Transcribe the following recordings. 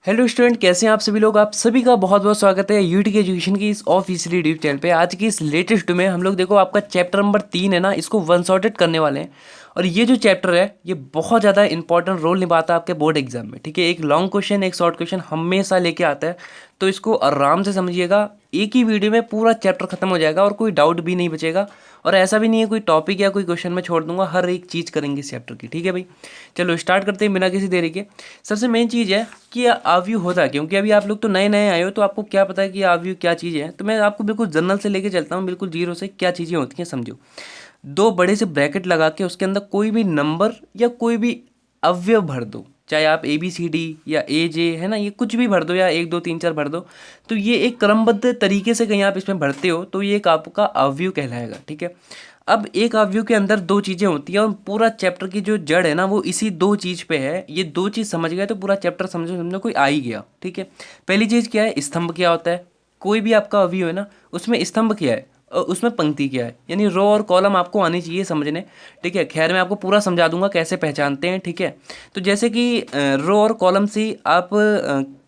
Hello student, कैसे हैं आप सभी लोग। आप सभी का बहुत बहुत स्वागत है यूटी एजुकेशन की इस ऑफिशियली यूट्यूब चैनल पे। आज की इस लेटेस्ट में हम लोग देखो आपका चैप्टर नंबर 3 है ना, इसको वन शॉटेड करने वाले हैं। और ये जो चैप्टर है ये बहुत ज़्यादा इंपॉर्टेंट रोल निभाता है आपके बोर्ड एग्जाम में। ठीक है, एक लॉन्ग क्वेश्चन एक शॉर्ट क्वेश्चन हमेशा लेके आता है, तो इसको आराम से समझिएगा। एक ही वीडियो में पूरा चैप्टर खत्म हो जाएगा और कोई डाउट भी नहीं बचेगा। और ऐसा भी नहीं है कोई टॉपिक या कोई क्वेश्चन मैं छोड़ दूंगा, हर एक चीज़ करेंगे इस चैप्टर की। ठीक है भाई, चलो स्टार्ट करते हैं बिना किसी देरी के। सबसे मेन चीज़ है कि आव्यू होता है, क्योंकि अभी आप लोग तो नए नए आए हो, तो आपको क्या पता है कि आव्यू क्या चीज़ है। तो मैं आपको बिल्कुल जनरल से लेके चलता हूँ, बिल्कुल जीरो से क्या चीज़ें होती हैं समझो। दो बड़े से ब्रैकेट लगा के उसके अंदर कोई भी नंबर या कोई भी अवयव भर दो, चाहे आप ए बी सी डी या ए जे है ना, ये कुछ भी भर दो या 1 2 3 4 भर दो। तो ये एक क्रमबद्ध तरीके से कहीं आप इसमें भरते हो तो ये एक आपका अवयव कहलाएगा। ठीक है, अब एक अवयव के अंदर दो चीज़ें होती हैं और पूरा चैप्टर की जो जड़ है ना वो इसी दो चीज़ पे है। ये दो चीज़ समझ गए तो पूरा चैप्टर समझो समझो कोई आ ही गया। ठीक है, पहली चीज़ क्या है, स्तंभ क्या होता है। कोई भी आपका अवयव है ना, उसमें स्तंभ क्या है और उसमें पंक्ति क्या है, यानी रो और कॉलम आपको आनी चाहिए समझने। ठीक है, खैर मैं आपको पूरा समझा दूंगा कैसे पहचानते हैं। ठीक है, तो जैसे कि रो और कॉलम से आप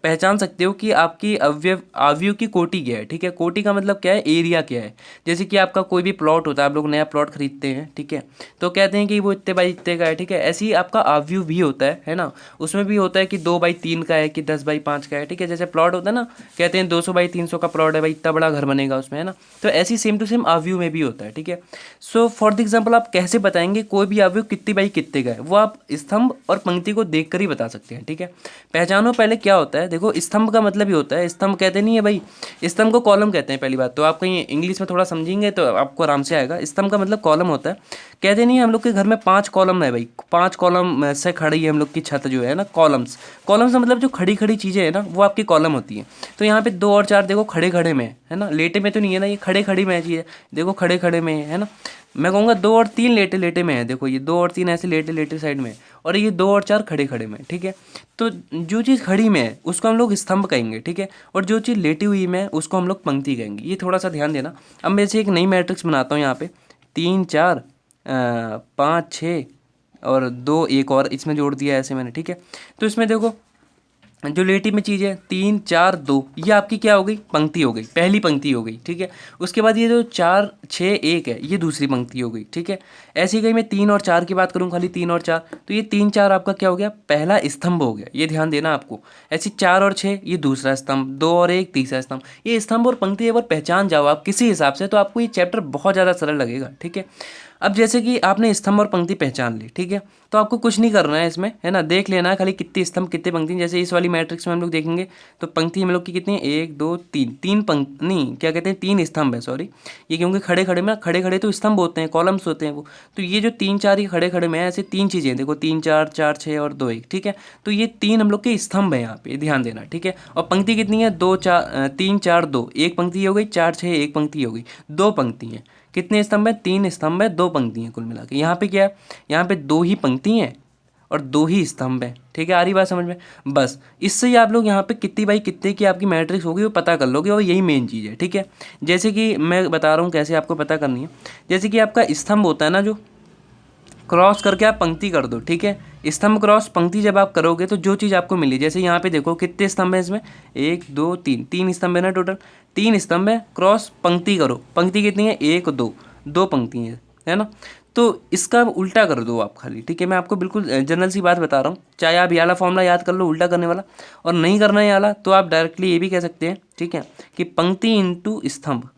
पहचान सकते हो कि आपकी अवयव अवयव की कोटि क्या है। ठीक है, कोटि का मतलब क्या है, एरिया क्या है। जैसे कि आपका कोई भी प्लॉट होता है, आप लोग नया प्लॉट खरीदते हैं, ठीक है, तो कहते हैं कि वो इतने बाई इतने का है। ठीक है, ऐसे ही आपका अवयव भी होता है ना। उसमें भी होता है कि 2 बाई 3 का है कि 10 बाई 5 का है। ठीक है, जैसे प्लॉट होता है ना, कहते हैं 200 बाई 300 का प्लॉट है भाई, इतना बड़ा घर बनेगा उसमें, है ना। तो ऐसी सेम टू सेम अवयव में भी होता है। ठीक है, सो फॉर द एग्जाम्पल आप कैसे बताएंगे कोई भी अवयव कितनी बाई कितने का है, वो आप स्तंभ और पंक्ति को देख कर ही बता सकते हैं। ठीक है, पहचानो पहले क्या होता है। देखो, स्तंभ का मतलब ही होता है, स्तंभ कहते नहीं है भाई, स्तंभ को कॉलम कहते हैं। पहली बात तो आप कहीं इंग्लिश में थोड़ा समझेंगे तो आपको आराम से आएगा। स्तंभ का मतलब कॉलम होता है। कहते नहीं है हम लोग के घर में 5 कॉलम है भाई, 5 कॉलम से खड़ी है हम लोग की छत जो है ना, कॉलम्स। कॉलम्स का मतलब जो खड़ी खड़ी चीज़ें हैं ना वो आपकी कॉलम होती हैं। तो यहाँ पे 2 और 4 देखो खड़े खड़े में है ना, लेटे में तो नहीं है ना, ये खड़े खड़ी में चीज़ है। देखो खड़े खड़े में है ना, मैं कहूँगा 2 और 3 लेटे लेटे में है। देखो ये 2 और 3 ऐसे लेटे लेटे साइड में है, और ये 2 और 4 खड़े खड़े में। ठीक है, तो जो चीज़ खड़ी में है उसको हम लोग स्तंभ कहेंगे। ठीक है, और जो चीज़ लेटी हुई में है उसको हम लोग पंक्ति कहेंगे। ये थोड़ा सा ध्यान देना। अब मैं से एक नई मैट्रिक्स बनाता हूँ यहाँ पे, 3 4 5 6 और 2 एक और इसमें जोड़ दिया ऐसे मैंने। ठीक है, तो इसमें देखो जो लेटी में चीज़ है 3 4 2, ये आपकी क्या हो गई, पंक्ति हो गई, पहली पंक्ति हो गई। ठीक है, उसके बाद ये जो 4 6 1 है ये दूसरी पंक्ति हो गई। ठीक है, ऐसी गई मैं 3 और 4 की बात करूँ, खाली 3 और 4, तो ये 3 4 आपका क्या हो गया, पहला स्तंभ हो गया। ये ध्यान देना आपको। ऐसी 4 और 6 ये दूसरा स्तंभ, 2 और 1 तीसरा स्तंभ। ये स्तंभ और पंक्ति एक बार पहचान जाओ आप किसी हिसाब से, तो आपको ये चैप्टर बहुत ज़्यादा सरल लगेगा। ठीक है, अब जैसे कि आपने स्तंभ और पंक्ति पहचान ली, ठीक है, तो आपको कुछ नहीं करना है इसमें, है ना, देख लेना है खाली कितने स्तंभ कितने पंक्ति। जैसे इस वाली मैट्रिक्स में हम लोग देखेंगे तो पंक्ति हम लोग की कितनी है, 1 2 3, 3 पंक्ति नहीं क्या कहते हैं, 3 स्तंभ है, सॉरी। ये क्योंकि खड़े खड़े में, खड़े खड़े तो स्तंभ होते हैं, कॉलम्स होते हैं वो। तो ये जो 3 4 ये खड़े खड़े में है, ऐसे 3 चीज़ें देखो, 3 4 4 6 और 2 1। ठीक है, तो ये 3 हम लोग के स्तंभ है यहाँ पे, ध्यान देना। ठीक है, और पंक्ति कितनी है, 2 4 3 4 2, एक पंक्ति हो गई, 4 6 एक पंक्ति हो गई, 2 पंक्ति हैं। कितने स्तंभ है, 3 स्तंभ है, 2 पंक्ति हैं कुल मिला के। यहाँ पे क्या है, यहाँ पे 2 ही पंक्ति हैं और 2 ही स्तंभ है। ठीक है, आ रही बात समझ में। बस इससे ही आप लोग यहाँ पे कितनी बाई कितने की आपकी मैट्रिक्स होगी वो पता कर लोगे, और यही मेन चीज़ है। ठीक है, जैसे कि मैं बता रहा हूँ कैसे आपको पता करनी है। जैसे कि आपका स्तंभ होता है ना, जो क्रॉस करके आप पंक्ति कर दो। ठीक है, स्तंभ क्रॉस पंक्ति जब आप करोगे तो जो चीज़ आपको मिली, जैसे यहाँ पे देखो कितने स्तंभ है इसमें, 1 2 3, 3 स्तंभ है ना टोटल, 3 स्तंभ है, क्रॉस पंक्ति करो, पंक्ति कितनी है, 1 2, 2 पंक्ति है ना। तो इसका उल्टा कर दो आप खाली। ठीक है, मैं आपको बिल्कुल जनरल सी बात बता रहा हूँ। चाहे आप ये वाला फॉर्मूला याद कर लो उल्टा करने वाला, और नहीं करना ये वाला तो आप डायरेक्टली ये भी कह सकते हैं, ठीक है, कि पंक्ति इंटू स्तंभ।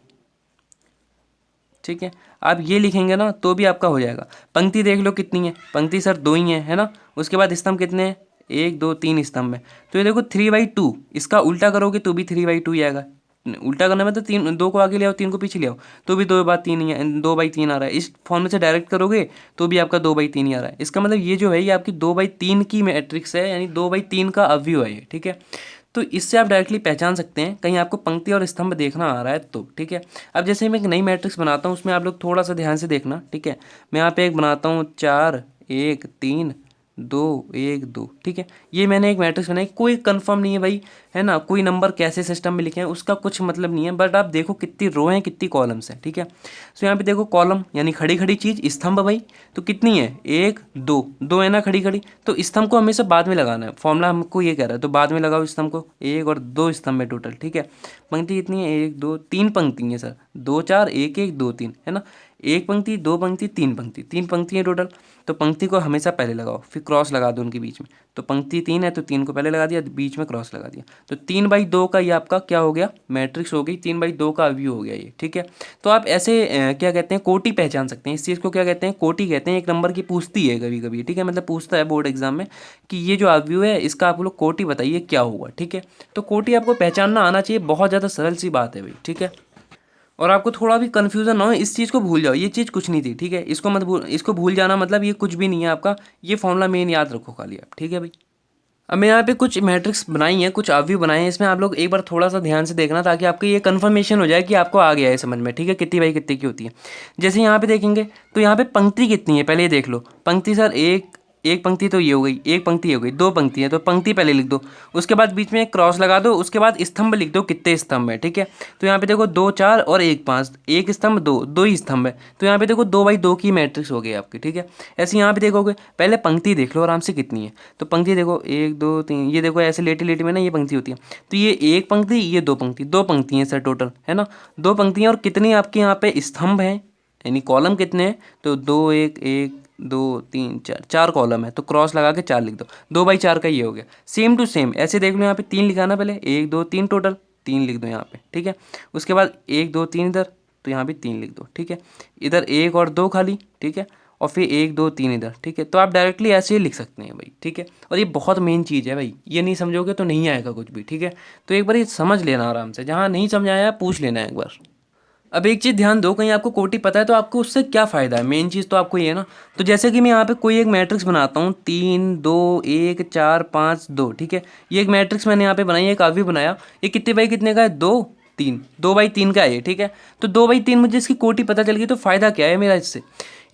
ठीक है, आप ये लिखेंगे ना तो भी आपका हो जाएगा। पंक्ति देख लो कितनी है, पंक्ति सर 2 ही है ना। उसके बाद स्तंभ कितने हैं, 1 2 3 स्तंभ है। तो ये देखो 3/2, इसका उल्टा करोगे तो भी 3/2 ही आएगा। उल्टा करने में तो 3 2 को आगे ले आओ, 3 को पीछे ले आओ, तो भी 2/3 ही है, 2/3 आ रहा है। इस फॉर्मूले से डायरेक्ट करोगे तो भी आपका 2/3 ही आ रहा है। इसका मतलब ये जो है ये आपकी 2/3 की मैट्रिक्स है, यानी 2/3 का अवयव है ये। ठीक है, तो इससे आप डायरेक्टली पहचान सकते हैं कहीं आपको पंक्ति और स्तंभ देखना आ रहा है तो। ठीक है, अब जैसे मैं एक नई मैट्रिक्स बनाता हूँ, उसमें आप लोग थोड़ा सा ध्यान से देखना। ठीक है, मैं यहाँ पे एक बनाता हूँ 4 1 3 2 1 2, ठीक है। ये मैंने एक मैट्रिक्स बनाई, कोई कंफर्म नहीं है भाई, है ना, कोई नंबर कैसे सिस्टम में लिखे हैं उसका कुछ मतलब नहीं है, बट आप देखो कितनी रो हैं कितनी कॉलम्स हैं, ठीक है। सो यहाँ पे देखो कॉलम यानी खड़ी खड़ी चीज़, स्तंभ भाई तो कितनी है 1 2 2 है ना खड़ी खड़ी, तो स्तंभ को हमेशा बाद में लगाना है, फॉर्मूला हमको ये कह रहा है, तो बाद में लगाओ स्तंभ को, 1 और 2 स्तंभ है टोटल, ठीक है। पंक्ति कितनी है 1 2 3 पंक्ति है सर, 2 4 1 1 2 3, है ना, एक पंक्ति दो पंक्ति तीन पंक्ति, तीन पंक्ति है टोटल, तो पंक्ति को हमेशा पहले लगाओ, फिर क्रॉस लगा दो उनके बीच में, तो पंक्ति 3 है तो 3 को पहले लगा दिया, बीच में क्रॉस लगा दिया, तो 3/2 का ये आपका क्या हो गया, मैट्रिक्स हो गई, 3/2 का अवयव हो गया ये, ठीक है। तो आप ऐसे क्या कहते हैं कोटि पहचान सकते हैं, इस चीज़ को क्या कहते हैं कोटि कहते हैं, एक नंबर की पूछती है कभी कभी, ठीक है, मतलब पूछता है बोर्ड एग्जाम में कि ये जो अवयव है इसका आप लोग कोटि बताइए क्या होगा, ठीक है। तो कोटि आपको पहचानना आना चाहिए, बहुत ज़्यादा सरल सी बात है भाई, ठीक है। और आपको थोड़ा भी कन्फ्यूज़न ना हो, इस चीज़ को भूल जाओ, ये चीज़ कुछ नहीं थी, ठीक है, इसको मत भूल, इसको भूल जाना मतलब ये कुछ भी नहीं है आपका, ये फॉर्मूला मेन याद रखो खाली आप, ठीक है भाई। अब मैं यहाँ पे कुछ मैट्रिक्स बनाई हैं, कुछ अवयव बनाए हैं, इसमें आप लोग एक बार थोड़ा सा ध्यान से देखना ताकि आपको ये कंफर्मेशन हो जाए कि आपको आ गया है समझ में, ठीक है, कितनी बाई कितनी की होती है। जैसे यहाँ पे देखेंगे तो यहाँ पे पंक्ति कितनी है पहले ये देख लो, पंक्ति सर एक पंक्ति तो ये हो गई, एक पंक्ति हो गई, दो पंक्ति है तो पंक्ति पहले लिख दो, उसके बाद बीच में एक क्रॉस लगा दो, उसके बाद स्तंभ लिख दो कितने स्तंभ है, ठीक है। तो यहाँ पे देखो 2 4 और 1 5, एक स्तंभ दो ही स्तंभ है, तो यहाँ पे देखो 2/2 की मैट्रिक्स हो गई आपकी, ठीक है। ऐसे यहाँ पे देखोगे पहले पंक्ति देख लो आराम से कितनी है, तो पंक्ति देखो 1 2 3, ये देखो ऐसे लेटी लेटी में ना ये पंक्ति होती है, तो ये एक पंक्ति ये दो पंक्ति, दो पंक्ति हैं सर टोटल, है ना, दो पंक्तियाँ, और कितनी आपके यहाँ पे स्तंभ हैं यानी कॉलम कितने हैं, तो 2 1 1 2 3 4, 4 कॉलम है तो क्रॉस लगा के 4 लिख दो, 2/4 का ये हो गया। सेम टू सेम ऐसे देख लो यहाँ पे 3 लिखाना, पहले 1 2 3 टोटल 3 लिख दो यहाँ पे, ठीक है। उसके बाद 1 2 3 इधर, तो यहाँ भी 3 लिख दो, ठीक है। इधर 1 और 2 खाली, ठीक है, और फिर 1 2 3 इधर, ठीक है। तो आप डायरेक्टली ऐसे ही लिख सकते हैं भाई, ठीक है। और ये बहुत मेन चीज़ है भाई, ये नहीं समझोगे तो नहीं आएगा कुछ भी, ठीक है। तो एक बार ये समझ लेना आराम से, जहाँ नहीं समझ आया पूछ लेना एक बार। अब एक चीज़ ध्यान दो, कहीं आपको कोटि पता है तो आपको उससे क्या फ़ायदा है, मेन चीज़ तो आपको ये है ना। तो जैसे कि मैं यहाँ पे कोई एक मैट्रिक्स बनाता हूँ 3 2 1 4 5 2, ठीक है, ये एक मैट्रिक्स मैंने यहाँ पे बनाई है, एक अवयव बनाया, ये कितने बाई कितने का है 2 3, 2/3 का है ये, ठीक है। तो 2/3 मुझे इसकी कोटि पता चल गई, तो फ़ायदा क्या है मेरा इससे,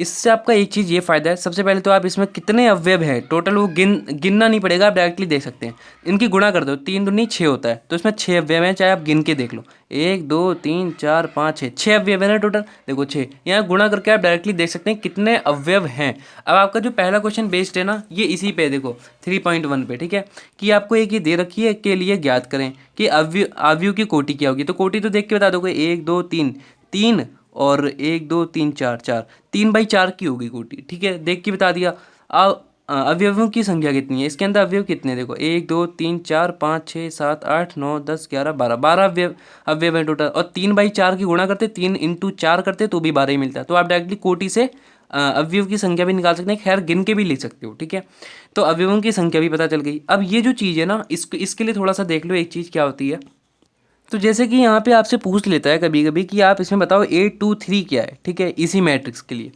इससे आपका एक चीज़ ये फ़ायदा है, सबसे पहले तो आप इसमें कितने अवयव हैं टोटल वो गिनना नहीं पड़ेगा, आप डायरेक्टली देख सकते हैं, इनकी गुणा कर दो, 3 दूनी 6 होता है, तो इसमें 6 अवयव हैं, चाहे आप गिन के देख लो, 1 2 3 4 5 6, 6 अवयव है ना टोटल, देखो 6, यहाँ गुणा करके आप डायरेक्टली देख सकते हैं कितने अवयव हैं। अब आपका जो पहला क्वेश्चन बेस्ड है ना ये इसी पे देखो 3.1 पे, ठीक है, कि आपको एक ये दे रखी है के लिए ज्ञात करें कि अवयव की कोटि क्या होगी, तो कोटि तो देख के बता दोगे 1 2 3 3 और 1 2 3 4 4, 3/4 की होगी कोटि, ठीक है, देख के बता दिया। अब अवयवों की संख्या कितनी है, इसके अंदर अवयव कितने देखो 1 2 3 4 5 6 7 8 9 10 11 12, 12 अवयव है टोटल, और 3/4 की गुणा करते 3 × 4 करते तो भी 12 ही मिलता है, तो आप डायरेक्टली कोटि से अवयव की संख्या भी निकाल सकते हैं, खैर गिन के भी लिख सकते हो, ठीक है। तो अवयवों की संख्या भी पता चल गई। अब ये जो चीज़ है ना इसके लिए थोड़ा सा देख लो एक चीज़ क्या होती है। तो जैसे कि यहाँ पे आपसे पूछ लेता है कभी कभी कि आप इसमें बताओ 823 क्या है, ठीक है, इसी मैट्रिक्स के लिए।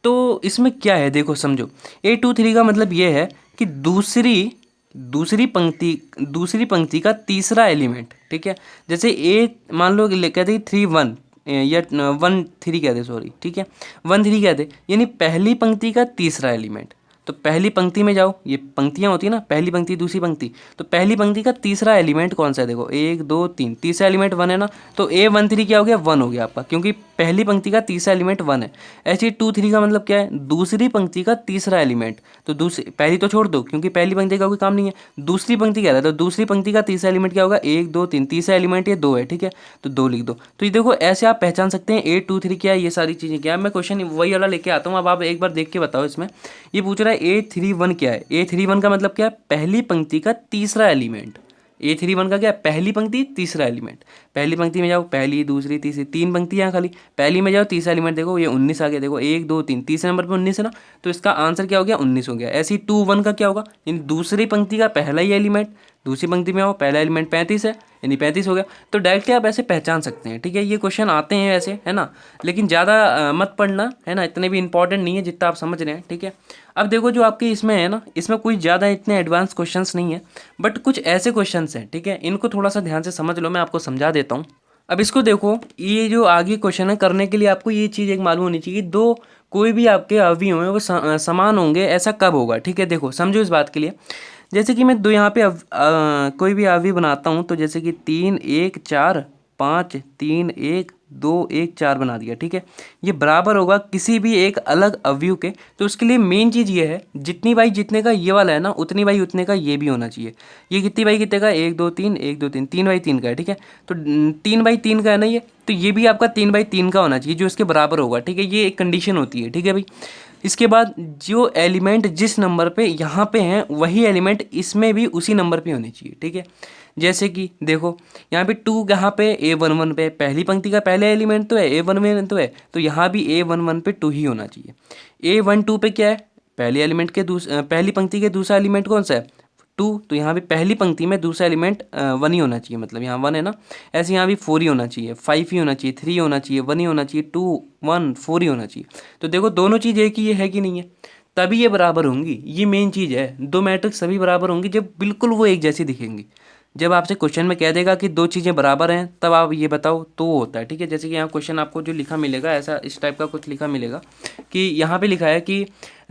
तो इसमें क्या है देखो समझो, 823 का मतलब ये है कि दूसरी पंक्ति का तीसरा एलिमेंट, ठीक है। जैसे ए मान लो कहते हैं 3 1 या 1 3 कहते, सॉरी, ठीक है, 1 3 कहते, यानी पहली पंक्ति का तीसरा एलिमेंट। तो पहली पंक्ति में जाओ, ये पंक्तियाँ होती है ना, पहली पंक्ति दूसरी पंक्ति, तो पहली पंक्ति का तीसरा एलिमेंट कौन सा है देखो 1 2 3, तीसरा एलिमेंट 1 है ना, तो A13 क्या हो गया 1 हो गया आपका, क्योंकि पहली पंक्ति का तीसरा एलिमेंट 1 है। ऐसे 2 3 का मतलब क्या है, दूसरी पंक्ति का तीसरा एलिमेंट, तो दूसरी पहली तो छोड़ दो क्योंकि पहली पंक्ति का कोई काम नहीं है, दूसरी पंक्ति कह रहा है, तो दूसरी पंक्ति का तीसरा एलिमेंट क्या होगा 1 2 3, तीसरा एलिमेंट ये 2 है, ठीक है, तो 2 लिख दो। तो ये देखो ऐसे आप पहचान सकते हैं 8 2 3 क्या है, ये सारी चीज़ें क्या है। मैं क्वेश्चन वही वाला लेके आता हूँ, अब आप एक बार देख के बताओ। इसमें ये पूछ रहा है A31 क्या है, A31 का मतलब क्या है, पहली पंक्ति का तीसरा एलिमेंट। A31 का क्या है, पहली पंक्ति तीसरा एलिमेंट। पहली पंक्ति में जाओ, पहली दूसरी तीसरी, 3 पंक्तियाँ खाली, पहली में जाओ तीसरा एलिमेंट देखो ये 19 आ गया, देखो 1 2 3, तीसरे नंबर पे 19 है ना, तो इसका आंसर क्या हो गया 19 हो गया। ऐसे ही 2 1 का क्या होगा, यानी दूसरी पंक्ति का पहला ही एलिमेंट, दूसरी पंक्ति में आओ पहला एलिमेंट 35 है यानी 35 हो गया। तो डायरेक्टली आप ऐसे पहचान सकते हैं, ठीक है। ये क्वेश्चन आते हैं वैसे, है ना, लेकिन ज़्यादा मत पढ़ना, है ना, इतने भी इंपॉर्टेंट नहीं है जितना आप समझ रहे हैं, ठीक है। अब देखो जो आपके इसमें है ना, इसमें कोई ज़्यादा इतने एडवांस क्वेश्चंस नहीं है, बट कुछ ऐसे क्वेश्चंस हैं, ठीक है, इनको थोड़ा सा ध्यान से समझ लो, मैं आपको समझा देता हूँ। अब इसको देखो, ये जो आगे क्वेश्चन है करने के लिए आपको ये चीज़ एक मालूम होनी चाहिए, दो कोई भी आपके अवयव हैं वो समान होंगे, ऐसा कब होगा? ठीक है, देखो समझो इस बात के लिए। जैसे कि मैं दो यहाँ पे कोई भी अवयव बनाता हूँ, तो जैसे कि 3 1 4 5 3 1 2 1 4 बना दिया, ठीक है। ये बराबर होगा किसी भी एक अलग अवयव के। तो उसके लिए मेन चीज़ ये है, जितनी बाई जितने का ये वाला है ना, उतनी बाई उतने का ये भी होना चाहिए। ये कितनी बाई कितने का? 1 2 3 1 2 3, 3 बाई 3 का है, ठीक है। तो 3 बाई 3 का है ना ये, तो ये भी आपका 3 बाई 3 का होना चाहिए, जो इसके बराबर होगा, ठीक है। ये एक कंडीशन होती है, ठीक है भाई। इसके बाद जो एलिमेंट जिस नंबर पे यहाँ पे हैं, वही एलिमेंट इसमें भी उसी नंबर पे होने चाहिए, ठीक है। जैसे कि देखो यहाँ पे 2 यहाँ पे A11 पे पहली पंक्ति का पहले एलिमेंट तो है, A11 तो है, तो यहाँ भी A11 पे 2 ही होना चाहिए। A12 पे क्या है? पहले एलिमेंट के पहली पंक्ति के दूसरा एलिमेंट कौन सा है? 2, तो यहाँ पे पहली पंक्ति में दूसरा एलिमेंट 1 ही होना चाहिए, मतलब यहाँ 1 है ना। ऐसे यहाँ भी 4 ही होना चाहिए, 5 ही होना चाहिए, 3 होना चाहिए, 1 ही होना चाहिए, 2 1 4 ही होना चाहिए। तो देखो दोनों चीज़ एक ही है कि नहीं है, तभी ये बराबर होंगी। ये मेन चीज़ है, दो मैट्रिक्स सभी बराबर होंगी जब बिल्कुल वो एक जैसी दिखेंगी। जब आपसे क्वेश्चन में कह देगा कि दो चीज़ें बराबर हैं, तब आप ये बताओ, तो वो होता है, ठीक है। जैसे कि यहाँ क्वेश्चन आपको जो लिखा मिलेगा, ऐसा इस टाइप का कुछ लिखा मिलेगा कि यहाँ पे लिखा है कि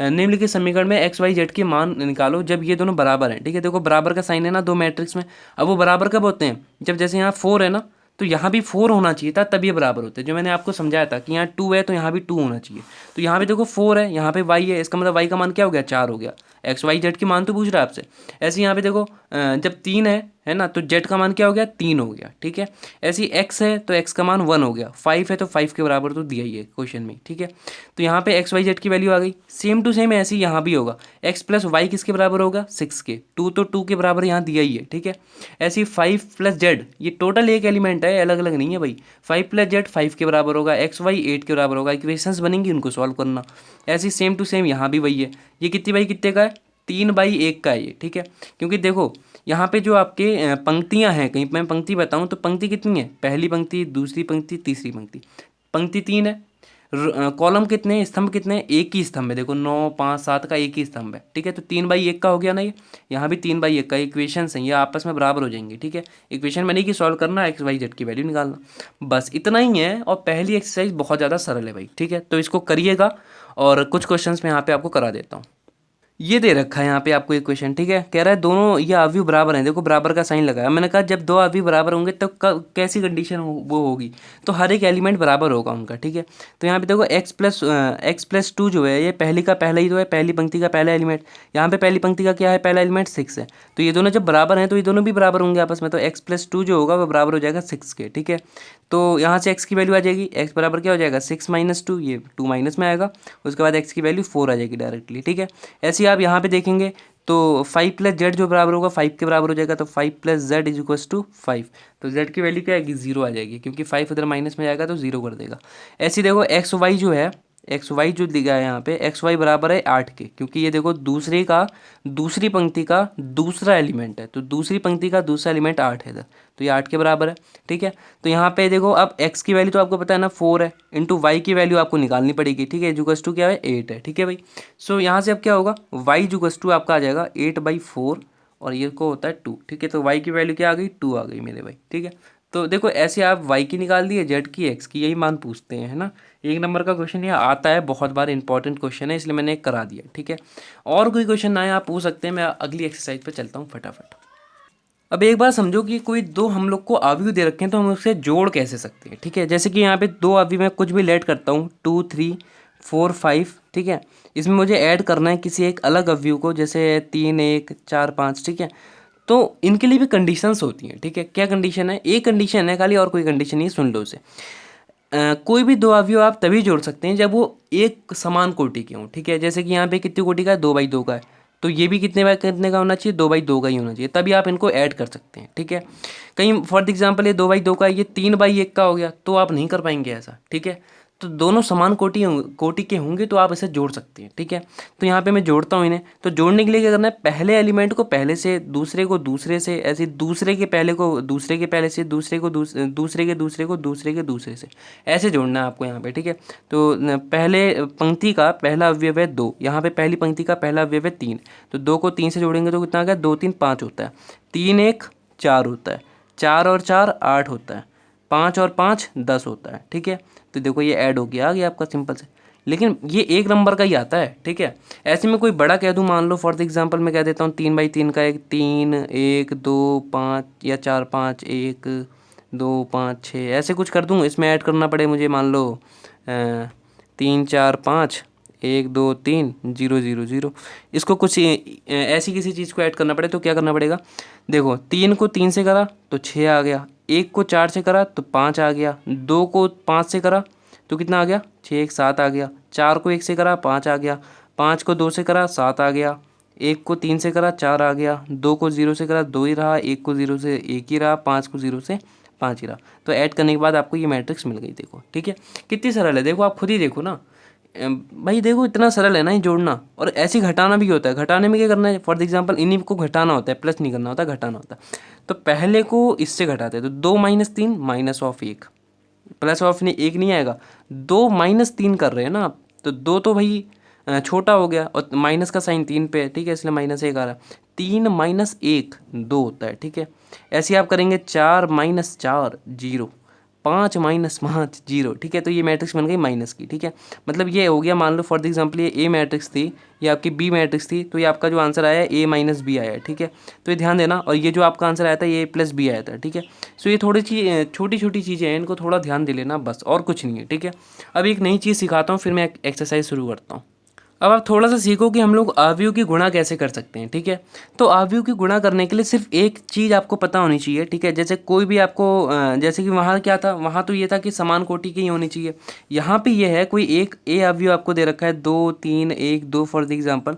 निम्नलिखित समीकरण में एक्स वाई जेड के मान निकालो जब ये दोनों बराबर हैं, ठीक है। देखो बराबर का साइन है ना दो मैट्रिक्स में। अब वो बराबर कब होते हैं? जब जैसे यहाँ 4 है ना, तो यहाँ भी 4 होना चाहिए था, तब ये बराबर होते हैं। जो मैंने आपको समझाया था कि यहाँ 2 है तो यहाँ भी 2 होना चाहिए। तो यहाँ पे देखो 4 है, यहाँ पे y है, इसका मतलब y का मान क्या हो गया? 4 हो गया। एक्स वाई जेड के मान तो पूछ रहा है आपसे। ऐसे यहाँ पे देखो जब 3 है ना, तो जेड का मान क्या हो गया? 3 हो गया, ठीक है। ऐसे ही एक्स है तो एक्स का मान 1 हो गया, 5 है तो 5 के बराबर तो दिया ही है क्वेश्चन में, ठीक है। तो यहाँ पे एक्स वाई जेड की वैल्यू आ गई। सेम टू सेम ऐसे ही यहाँ भी होगा, एक्स प्लस वाई किसके बराबर होगा? 6 के। 2 तो 2 के बराबर यहाँ दिया ही है, ठीक है। ऐसे ही 5 प्लस जेड, ये टोटल एक एलिमेंट है, अलग अलग नहीं है भाई। 5 प्लस जेड 5 के बराबर होगा, एक्स वाई 8 के बराबर होगा। इक्वेशंस बनेंगी, उनको सॉल्व करना। ऐसे ही सेम टू सेम यहाँ भी वही है। ये कितनी बाई कितने का है? 3/1 का है ये, ठीक है। क्योंकि देखो यहाँ पे जो आपके पंक्तियाँ हैं, कहीं मैं पंक्ति बताऊँ तो पंक्ति कितनी है? पहली पंक्ति, दूसरी पंक्ति, तीसरी पंक्ति। पंक्ति 3 है। कॉलम कितने हैं? स्तंभ कितने हैं? एक ही स्तंभ है। देखो 9 5 7 का एक ही स्तंभ है, ठीक है। तो 3/1 का हो गया ना ये। यहाँ भी 3/1 का। इक्वेशंस हैं ये आपस में बराबर हो जाएंगे, ठीक है। इक्वेशन बनेगी, सॉल्व करना, एक्स वाई जेड की वैल्यू निकालना, बस इतना ही है। और पहली एक्सरसाइज बहुत ज़्यादा सरल है भाई, ठीक है। तो इसको करिएगा और कुछ क्वेश्चंस मैं यहाँ पे आपको करा देता हूँ। ये दे रखा है यहाँ पे आपको एक क्वेश्चन, ठीक है। कह रहा है दोनों ये अवयव बराबर हैं, देखो बराबर का साइन लगाया। मैंने कहा जब दो अवयव बराबर होंगे तब कैसी कंडीशन वो होगी? तो हर एक एलिमेंट बराबर होगा उनका, ठीक है। तो यहाँ पे देखो x+2 जो है, ये पहली का पहला ही तो है, पहली पंक्ति का पहला एलिमेंट। यहाँ पे पहली पंक्ति का क्या है? पहला एलिमेंट 6 है। तो ये दोनों जब बराबर हैं तो ये दोनों भी बराबर होंगे आपस में। तो x+2 जो होगा वो बराबर हो जाएगा 6 के, ठीक है। तो यहाँ से x की वैल्यू आ जाएगी, x बराबर क्या हो जाएगा? 6 - 2, ये 2 माइनस में आएगा। उसके बाद x की वैल्यू 4 आ जाएगी डायरेक्टली, ठीक है। ऐसे ही आप यहाँ पे देखेंगे तो 5 प्लस जेड जो बराबर होगा 5 के बराबर हो जाएगा। तो 5 plus z is equals to 5। तो जेड की वैल्यू क्या आएगी? 0 आ जाएगी, क्योंकि 5 उधर माइनस में जाएगा तो 0 कर देगा। ऐसे देखो एक्स वाई जो है, एक्स वाई जो दिखा है यहाँ पे, एक्स वाई बराबर है 8 के, क्योंकि ये देखो दूसरी पंक्ति का दूसरा एलिमेंट है। तो दूसरी पंक्ति का दूसरा एलिमेंट 8 है इधर, तो ये 8 के बराबर है, ठीक है। तो यहाँ पे देखो अब x की वैल्यू तो आपको पता है ना 4 है, इंटू वाई की वैल्यू आपको निकालनी पड़ेगी, ठीक है। जुगस टू क्या है? 8 है, ठीक है भाई। सो यहाँ से अब क्या होगा? y जुगस टू आपका आ जाएगा 8/4 और ये को होता है 2, ठीक है। तो y की वैल्यू क्या आ गई? 2 आ गई मेरे भाई, ठीक है। तो देखो ऐसे आप y की निकाल दिए, z की, x की, यही मान पूछते हैं, है ना। एक नंबर का क्वेश्चन ये आता है, बहुत बार इंपॉर्टेंट क्वेश्चन है, इसलिए मैंने करा दिया, ठीक है। और कोई क्वेश्चन ना है आप पूछ सकते हैं। मैं अगली एक्सरसाइज पे चलता हूँ फटाफट। अब एक बार समझो कि कोई दो हम लोग को अवयव दे रखे हैं, तो हम उससे जोड़ कैसे सकते हैं, ठीक है। जैसे कि यहाँ पे दो अवयव में कुछ भी लेट करता हूँ, 2 3 4 5, ठीक है। इसमें मुझे ऐड करना है किसी एक अलग अवयव को, जैसे 3 1 4 5, ठीक है। तो इनके लिए भी कंडीशंस होती हैं, ठीक है। क्या कंडीशन है? एक कंडीशन है खाली, और कोई कंडीशन नहीं, सुन लो उसे। कोई भी दो अवयव आप तभी जोड़ सकते हैं जब वो एक समान कोटि के हों, ठीक है। जैसे कि यहाँ पे कितनी कोटि का है? 2/2 का है। तो ये भी कितने बाय कितने का होना चाहिए? 2/2 का ही होना चाहिए, तभी आप इनको ऐड कर सकते हैं, ठीक है। कहीं फॉर एग्जाम्पल ये 2/2 का है, ये 3/1 का हो गया, तो आप नहीं कर पाएंगे ऐसा, ठीक है। तो दोनों समान कोटि के होंगे तो आप इसे जोड़ सकते हैं, ठीक है। तो यहाँ पे मैं जोड़ता हूँ इन्हें। तो जोड़ने के लिए क्या करना है? पहले एलिमेंट को पहले से, दूसरे को दूसरे से, ऐसे दूसरे के पहले को दूसरे के पहले से, दूसरे को दूसरे के दूसरे को दूसरे के दूसरे से, ऐसे जोड़ना है आपको यहाँ पे, ठीक है। तो पहले पंक्ति का पहला अवयव है 2, यहाँ पे पहली पंक्ति का पहला अवयव है 3। तो 2 को 3 से जोड़ेंगे तो कितना आ गया? 2 3 5 होता है, 3 1 4 होता है, 4 और 4 8 होता है, 5 और 5 10 होता है, ठीक है। तो देखो ये ऐड हो गया, आ गया आपका सिंपल से। लेकिन ये एक नंबर का ही आता है, ठीक है। ऐसे में कोई बड़ा कह दूँ, मान लो फॉर एग्जांपल मैं कह देता हूँ 3/3 का एक 3 1 2 5 या 4 5 1 2 5 6 ऐसे कुछ कर दूँ। इसमें ऐड करना पड़े मुझे, मान लो 3 4 5 1 2 3 0 0 0, इसको कुछ ऐसी किसी चीज़ को ऐड करना पड़े तो क्या करना पड़ेगा। देखो 3 को 3 से करा तो 6 आ गया, 1 को 4 से करा तो 5 आ गया, 2 को 5 से करा तो कितना आ गया 6 1 7 आ गया, 4 को 1 से करा 5 आ गया, 5 को 2 से करा 7 आ गया, 1 को 3 से करा 4 आ गया, 2 को 0 से करा 2 ही रहा, 1 को 0 से 1 ही रहा, 5 को 0 से 5 ही रहा। तो ऐड करने के बाद आपको ये मैट्रिक्स मिल गई। देखो ठीक है कितनी सरल है, देखो आप खुद ही देखो ना भाई, देखो इतना सरल है ना ये जोड़ना। और ऐसे घटाना भी होता है, घटाने में क्या करना है, फॉर एग्जांपल इन्हीं को घटाना होता है, प्लस नहीं करना होता, घटाना होता है। तो पहले को इससे घटाते हैं, तो 2 - 3 माइनस ऑफ 1, प्लस ऑफ नहीं 1 नहीं आएगा, 2 - 3 कर रहे हैं ना आप, तो 2 तो भाई छोटा हो गया और माइनस का साइन 3 पे है, ठीक है, इसलिए -1 आ रहा है। 3 - 1 2 होता है, ठीक है। ऐसे आप करेंगे 4 - 4 0, 5 - 5 0, ठीक है। तो ये मैट्रिक्स बन गई माइनस की, ठीक है। मतलब ये हो गया, मान लो फॉर एग्जांपल ये ए मैट्रिक्स थी, ये आपकी बी मैट्रिक्स थी, तो ये आपका जो आंसर आया A - B आया है, ठीक है। तो ये ध्यान देना, और ये जो आपका आंसर आया था ये A + B आया था, ठीक है। सो ये थोड़ी सी छोटी छोटी चीज़ें हैं, इनको थोड़ा ध्यान दे लेना बस, और कुछ नहीं है, ठीक है। अब एक नई चीज़ सिखाता हूँ, फिर मैं एक्सरसाइज शुरू करता हूँ। अब आप थोड़ा सा सीखो कि हम लोग अवयव की गुणा कैसे कर सकते हैं, ठीक है। तो अवयव की गुणा करने के लिए सिर्फ एक चीज़ आपको पता होनी चाहिए, ठीक है। जैसे कोई भी आपको जैसे कि वहाँ क्या था, वहाँ तो ये था कि समान कोटि की ही होनी चाहिए। यहाँ पे ये है कोई एक ए अवयव आपको दे रखा है, 2 3 1 2 फॉर एग्जांपल,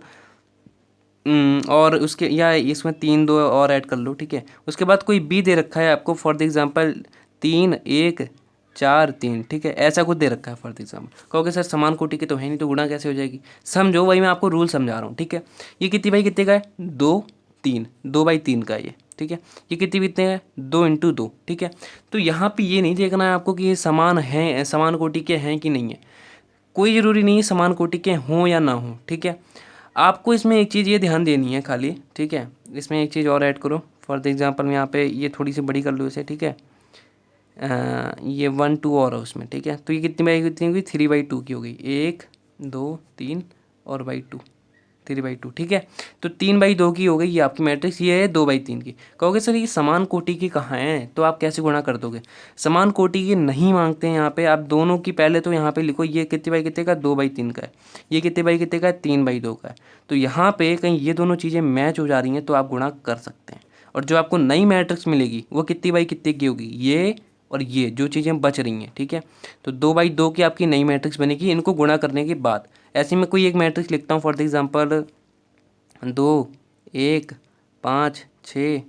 और उसके या इसमें 3 2 और ऐड कर लो, ठीक है। उसके बाद कोई बी दे रखा है आपको, फॉर एग्जांपल 3 1 4 3, ठीक है, ऐसा कुछ दे रखा है फॉर एग्जांपल। कहोगे सर समान कोटि की तो है नहीं, तो गुणा कैसे हो जाएगी। समझो, वही मैं आपको रूल समझा रहा हूँ, ठीक है। ये कितनी बाई कितने का है, 2 3, 2/3 का है ये, ठीक है। ये कितनी कितने का है, 2 × 2, ठीक है। तो यहाँ पे ये नहीं देखना है आपको कि ये समान है, समान कोटि के हैं कि नहीं है। कोई ज़रूरी नहीं है समान कोटि के हों या ना हों, ठीक है। आपको इसमें एक चीज़ ये ध्यान देनी है खाली, ठीक है। इसमें एक चीज़ और ऐड करो, फॉर एग्जांपल मैं यहाँ पे ये थोड़ी सी बड़ी कर लूँ इसे, ठीक है। ये 1 2 और है उसमें, ठीक है। तो ये कितनी बाई कितनी होगी, 3/2 की हो गई, 1 2 3 और बाई 2, 3/2, ठीक है। तो 3/2 की हो गई ये आपकी मैट्रिक्स, ये है 2/3 की। कहोगे सर ये समान कोटि की कहाँ है, तो आप कैसे गुणा कर दोगे। समान कोटि की नहीं मांगते हैं यहाँ पे, आप दोनों की पहले तो यहाँ पे लिखो, ये कितने बाई कितने का, 2/3 का है, ये कितने बाई कितने का है, 3/2 का है। तो यहाँ पे कहीं ये दोनों चीज़ें मैच हो जा रही हैं तो आप गुणा कर सकते हैं। और जो आपको नई मैट्रिक्स मिलेगी वो कितनी बाई कितने की होगी, ये और ये जो चीज़ें बच रही हैं, ठीक है। तो 2/2 की आपकी नई मैट्रिक्स बनेगी, इनको गुणा करने के बाद। ऐसे में कोई एक मैट्रिक्स लिखता हूँ, फॉर एग्जांपल 2 1 5 6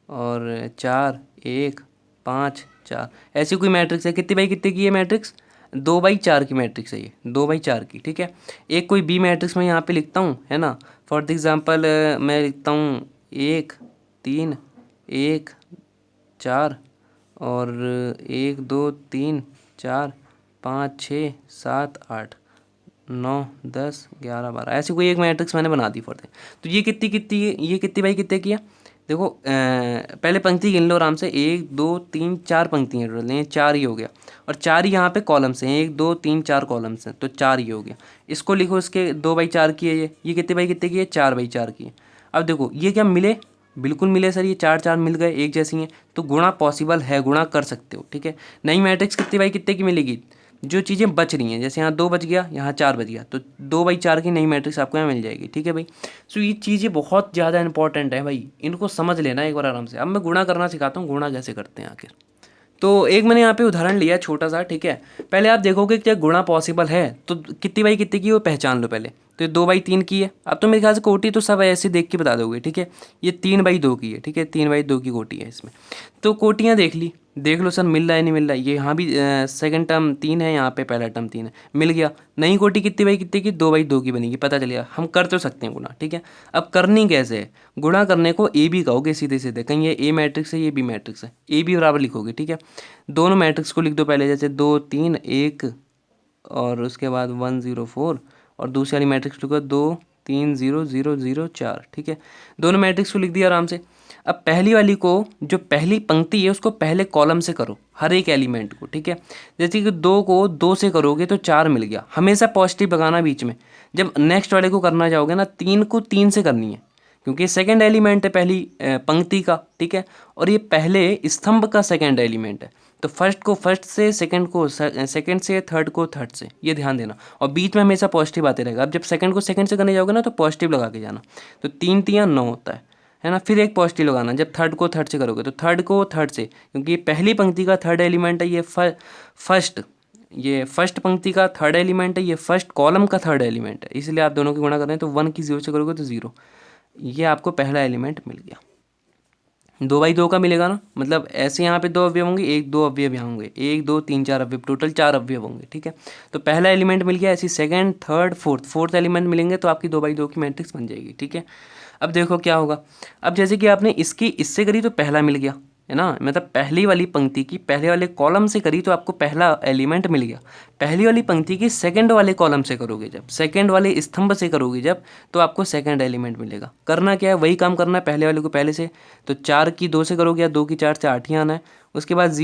और 4 1 5 4, ऐसी कोई मैट्रिक्स है। कितनी बाई कितने की है मैट्रिक्स, 2/4 की मैट्रिक्स है ये, 2/4 की, ठीक है। एक कोई बी मैट्रिक्स मैं यहाँ पे लिखता हूँ, है ना। फॉर एग्जांपल मैं लिखता हूँ 1 3 1 4 और 1 2 3 4 5 6 7 8 9 10 11 12, ऐसी कोई एक मैट्रिक्स मैंने बना दी फॉर द। तो ये कितनी कितनी है, ये कितनी बाई कितने की है। देखो पहले पंक्ति गिन लो आराम से, 1 2 3 4 पंक्तियाँ टोटल हैं, 4 ही हो गया। और 4 ही यहाँ पे कॉलम्स हैं, 1 2 3 4 कॉलम्स हैं, तो 4 ही हो गया। इसको लिखो, इसके 2/4 की है ये कितने बाई कितने की है, 4/4 की है। अब देखो ये क्या मिले, बिल्कुल मिले सर, ये 4 4 मिल गए, एक जैसी हैं, तो गुणा पॉसिबल है, गुणा कर सकते हो, ठीक है। नई मैट्रिक्स कितनी बाई कितने की मिलेगी, जो चीज़ें बच रही हैं, जैसे यहाँ 2 बच गया, यहाँ 4 बच गया, तो 2/4 की नई मैट्रिक्स आपको यहाँ मिल जाएगी, ठीक है भाई। सो ये चीज़ें बहुत ज़्यादा इंपॉर्टेंट है भाई, इनको समझ लेना एक बार आराम से। अब मैं गुणा करना सिखाता हूँ, गुणा कैसे करते हैं आखिर। तो एक मैंने यहाँ पे उदाहरण लिया छोटा सा, ठीक है। पहले आप देखोगे कि क्या गुणा पॉसिबल है, तो कितनी बाई कितनी की वो पहचान लो पहले। तो ये 2/3 की है, अब तो मेरे ख्याल से कोटि तो सब ऐसे देख के बता दोगे, ठीक है। ये 3/2 की है, ठीक है, 3/2 की कोटि है इसमें। तो कोटियाँ देख ली, देख लो सर मिल रहा है नहीं मिल रहा है। ये यहाँ भी सेकंड टर्म 3 है, यहाँ पे पहला टर्म 3 है, मिल गया। नई कोटि कितनी बाई कितनी की, 2/2 की बनेगी, पता चल गया। हम कर तो सकते हैं गुणा, ठीक है। अब करनी कैसे है, गुणा करने को ए बी कहोगे सीधे सीधे, कहीं ये ए मैट्रिक्स है ये बी मैट्रिक्स है, ए बी बराबर लिखोगे, ठीक है। दोनों मैट्रिक्स को लिख दो पहले, जैसे 2 3 1 और उसके बाद 1 0 4, और दूसरी वाली मैट्रिक्स लिखो 2 3 0 0 0 4, ठीक है। दोनों मैट्रिक्स को लिख दिया आराम से। अब पहली वाली को, जो पहली पंक्ति है उसको पहले कॉलम से करो, हर एक एलिमेंट को, ठीक है। जैसे कि 2 को 2 से करोगे तो 4 मिल गया, हमेशा पॉजिटिव लगाना बीच में। जब नेक्स्ट वाले को करना चाहोगे ना, 3 को 3 से करनी है, क्योंकि सेकंड एलिमेंट है पहली पंक्ति का, ठीक है। और ये पहले स्तंभ का सेकंड एलिमेंट है, तो फर्स्ट को फर्स्ट से, सेकंड को सेकंड से, थर्ड को थर्ड से, ये ध्यान देना। और बीच में हमेशा पॉजिटिव आते रहेगा। अब जब सेकंड को सेकंड से करने जाओगे ना तो पॉजिटिव लगा के जाना, तो 3 3 9 होता है ना। फिर एक पॉजिटिव लगाना जब थर्ड को थर्ड से करोगे, तो थर्ड को थर्ड से, क्योंकि ये पहली पंक्ति का थर्ड एलिमेंट है, ये फर्स्ट पंक्ति का थर्ड एलिमेंट है, ये फर्स्ट कॉलम का थर्ड एलिमेंट है, इसलिए आप दोनों की गुणा कर रहे हैं। तो 1 की 0 से करोगे तो 0, ये आपको पहला एलिमेंट मिल गया। 2 बाई 2 का मिलेगा ना, मतलब ऐसे यहाँ पे 2 अवयव होंगे, 1 2 अवयव यहाँ होंगे, 1 2 3 4 अवयव, टोटल 4 अवयव होंगे, ठीक है। तो पहला एलिमेंट मिल गया। ऐसी सेकंड, थर्ड, फोर्थ एलिमेंट मिलेंगे तो आपकी 2 बाई 2 की मैट्रिक्स बन जाएगी, ठीक है। अब देखो क्या होगा। अब जैसे कि आपने इसकी इससे करी तो पहला मिल गया, है ना, मतलब पहली वाली पंक्ति की पहले वाले कॉलम से करी तो आपको पहला एलिमेंट मिल गया। पहली वाली पंक्ति की सेकंड वाले कॉलम से करोगे जब, सेकंड वाले स्तंभ से करोगे जब, तो आपको सेकंड एलिमेंट मिलेगा। करना क्या है, वही काम करना है, पहले वाले को पहले से, तो 4 की 2 से करोगे या 2 की 4 से 8 ही आना है। उसके बाद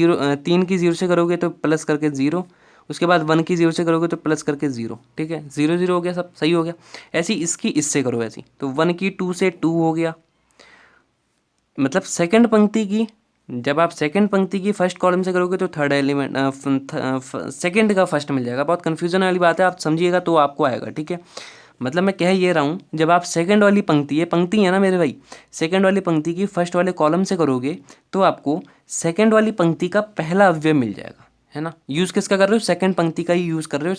3 की 0 से करोगे तो प्लस करके 0, उसके बाद 1 की 0 से करोगे तो प्लस करके 0, ठीक है। 0 0 हो गया, सब सही हो गया। ऐसी इसकी इससे करो ऐसी, तो 1 की 2 से 2 हो गया, मतलब सेकंड पंक्ति की, जब आप सेकंड पंक्ति की फर्स्ट कॉलम से करोगे तो थर्ड एलिमेंट सेकंड का फर्स्ट मिल जाएगा। बहुत कन्फ्यूजन वाली बात है, आप समझिएगा तो आपको आएगा, ठीक है। मतलब मैं कह ये रहा हूँ, जब आप सेकंड वाली पंक्ति, ये पंक्ति है ना मेरे भाई, सेकंड वाली पंक्ति की फर्स्ट वाले कॉलम से करोगे तो आपको सेकंड वाली पंक्ति का पहला अवयव मिल जाएगा, है ना। यूज़ किसका कर रहे हो, सेकंड पंक्ति का ही यूज़ कर रहे हो,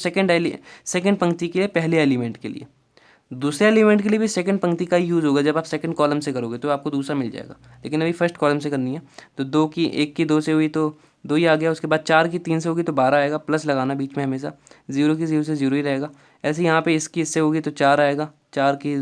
सेकंड पंक्ति के पहले एलिमेंट के लिए। दूसरे एलिमेंट के लिए भी सेकंड पंक्ति का ही यूज़ होगा, जब आप सेकंड कॉलम से करोगे तो आपको दूसरा मिल जाएगा, लेकिन अभी फर्स्ट कॉलम से करनी है। तो 1 की 2 से हुई तो 2 ही आ गया, उसके बाद 4 की 3 से होगी तो 12 आएगा, प्लस लगाना बीच में हमेशा, 0 की 0 से 0 ही रहेगा। ऐसे यहाँ पे इसकी इससे होगी तो 4 आएगा, 4 की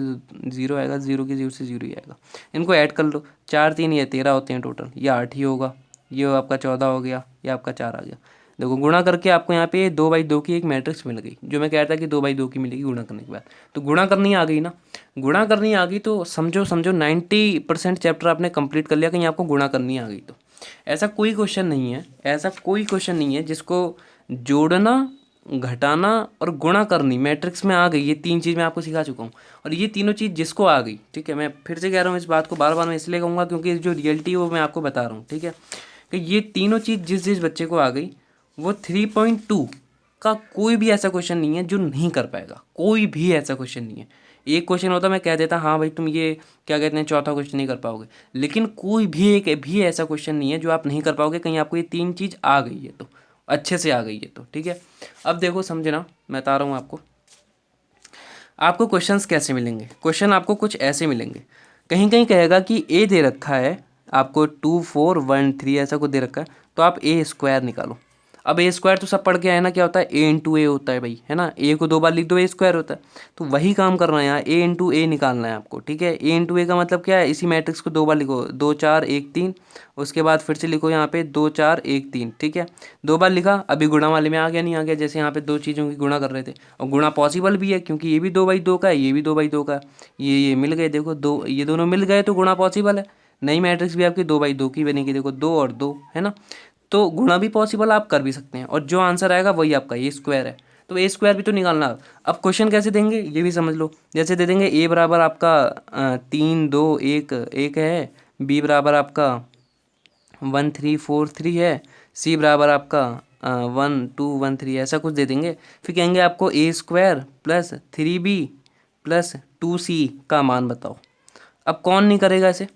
0 आएगा, 0 की 0 से 0 ही आएगा। इनको ऐड कर लो, 4 3 ये 13 होते हैं टोटल, ये 8 ही होगा, ये आपका 14 हो गया, ये आपका 4 आ गया। देखो गुणा करके आपको यहाँ पे 2 बाई 2 की एक मैट्रिक्स मिल गई, जो मैं कह रहा था कि 2 बाई 2 की मिलेगी गुणा करने के बाद। तो गुणा करनी आ गई ना, गुणा करनी आ गई तो समझो 90% चैप्टर आपने कंप्लीट कर लिया, कहीं आपको गुणा करनी आ गई तो। ऐसा कोई क्वेश्चन नहीं है, ऐसा कोई क्वेश्चन नहीं है जिसको जोड़ना, घटाना और गुणा करनी मैट्रिक्स में आ गई। ये 3 चीज़ मैं आपको सिखा चुका हूँ, और ये तीनों चीज़ जिसको आ गई, ठीक है। मैं फिर से कह रहा हूँ इस बात को, बार बार मैं इसलिए कहूँगा क्योंकि जो रियलिटी है वो मैं आपको बता रहा हूँ, ठीक है। कि ये तीनों चीज़ जिस जिस बच्चे को आ गई, वो 3.2 का कोई भी ऐसा क्वेश्चन नहीं है जो नहीं कर पाएगा, कोई भी ऐसा क्वेश्चन नहीं है। एक क्वेश्चन होता मैं कह देता हाँ भाई तुम ये क्या कहते हैं चौथा क्वेश्चन नहीं कर पाओगे, लेकिन कोई भी एक भी ऐसा क्वेश्चन नहीं है जो आप नहीं कर पाओगे। कहीं आपको ये 3 चीज़ आ गई है तो अच्छे से आ गई है तो, ठीक है। अब देखो समझना, मैं बता रहा हूँ आपको क्वेश्चंस कैसे मिलेंगे। क्वेश्चन आपको कुछ ऐसे मिलेंगे, कहीं कहीं कहेगा कि ए दे रखा है आपको 2 4 1 3 ऐसा कुछ दे रखा है, तो आप ए स्क्वायर निकालो। अब ए स्क्वायर तो सब पढ़ के आए ना, क्या होता है, ए इंटू ए होता है भाई, है ना। ए को 2 बार लिख दो, ए स्क्वायर होता है। तो वही काम करना है यहाँ, ए इंटू ए निकालना है आपको, ठीक है। ए इंटू ए का मतलब क्या है, इसी मैट्रिक्स को 2 बार लिखो, 2 4 1 3, उसके बाद फिर से लिखो यहाँ पे 2 4 1 3, ठीक है। 2 बार लिखा, अभी गुणा वाले में आ गया नहीं आ गया, जैसे यहाँ पे 2 चीज़ों की गुणा कर रहे थे, और गुणा पॉसिबल भी है क्योंकि ये भी 2 बाई 2 का है, ये भी 2 बाई 2 का है, ये मिल गए, देखो 2, ये दोनों मिल गए तो गुणा पॉसिबल है। नई मैट्रिक्स भी आपकी 2 बाई 2 की बनेगी, देखो 2 और 2, है ना। तो गुणा भी पॉसिबल आप कर भी सकते हैं, और जो आंसर आएगा वही आपका ए स्क्वायर है। तो ए स्क्वायर भी तो निकालना। अब क्वेश्चन कैसे देंगे ये भी समझ लो। जैसे दे देंगे ए बराबर आपका 3 2 1 1 है, बी बराबर आपका 1 3 4 3 है, सी बराबर आपका 1 2 1 3, ऐसा कुछ दे देंगे। फिर कहेंगे आपको ए square plus 3b plus 2c का मान बताओ। अब कौन नहीं करेगा ऐसे,